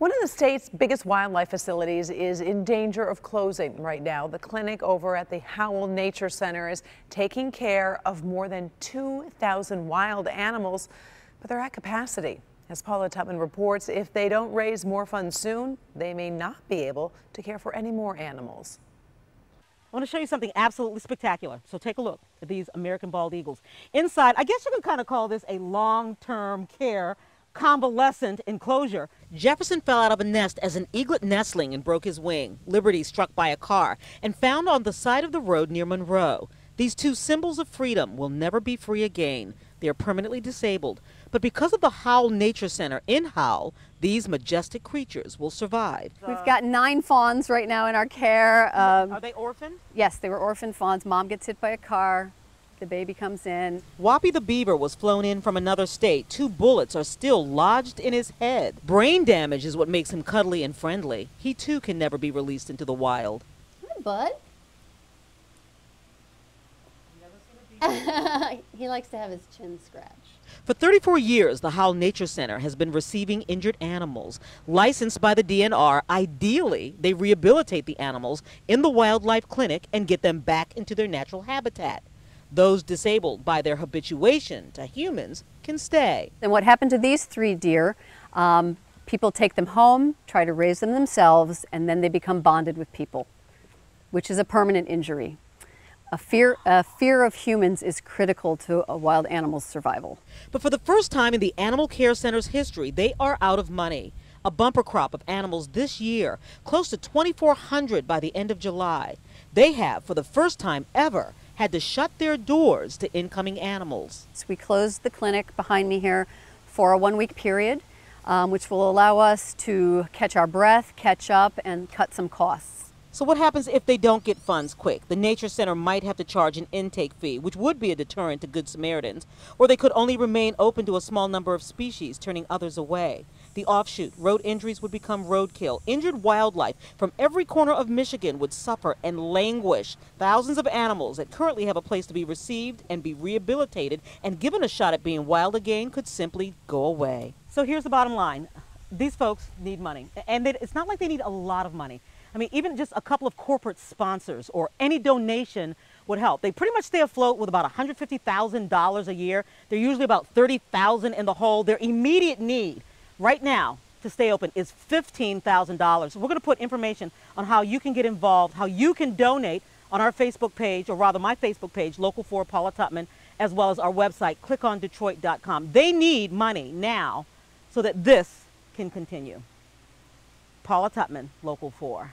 One of the state's biggest wildlife facilities is in danger of closing right now. The clinic over at the Howell Nature Center is taking care of more than 2,000 wild animals, but they're at capacity. As Paula Tutman reports, if they don't raise more funds soon, they may not be able to care for any more animals. I want to show you something absolutely spectacular. So take a look at these American bald eagles. Inside, I guess you could kind of call this a long-term care convalescent enclosure. Jefferson fell out of a nest as an eaglet nestling and broke his wing. Liberty struck by a car and found on the side of the road near Monroe. These two symbols of freedom will never be free again. They are permanently disabled. But because of the Howell Nature Center in Howell, these majestic creatures will survive. We've got 9 fawns right now in our care. Are they orphaned? Yes, they were orphan fawns. Mom gets hit by a car. The baby comes in. Whoppy the beaver was flown in from another state. 2 bullets are still lodged in his head. Brain damage is what makes him cuddly and friendly. He too can never be released into the wild. Hi, bud. He likes to have his chin scratched. For 34 years, the Howell Nature Center has been receiving injured animals. Licensed by the DNR, ideally, they rehabilitate the animals in the wildlife clinic and get them back into their natural habitat. Those disabled by their habituation to humans can stay. And what happened to these 3 deer, people take them home, try to raise them themselves, and then they become bonded with people, which is a permanent injury. A fear of humans is critical to a wild animal's survival. But for the first time in the Animal Care Center's history, they are out of money. A bumper crop of animals this year, close to 2,400 by the end of July. They have, for the first time ever, had to shut their doors to incoming animals. So we closed the clinic behind me here for a 1-week period, which will allow us to catch our breath, catch up, and cut some costs. So what happens if they don't get funds quick? The Nature Center might have to charge an intake fee, which would be a deterrent to Good Samaritans, or they could only remain open to a small number of species, turning others away. The offshoot, road injuries would become roadkill. Injured wildlife from every corner of Michigan would suffer and languish. Thousands of animals that currently have a place to be received and be rehabilitated and given a shot at being wild again could simply go away. So here's the bottom line. These folks need money, and it's not like they need a lot of money. I mean, even just a couple of corporate sponsors or any donation would help. They pretty much stay afloat with about $150,000 a year. They're usually about $30,000 in the hole. Their immediate need right now to stay open is $15,000. We're going to put information on how you can get involved, how you can donate on our Facebook page, or rather my Facebook page, Local 4 Paula Tutman, as well as our website, clickondetroit.com. They need money now so that this can continue. Paula Tutman, Local 4.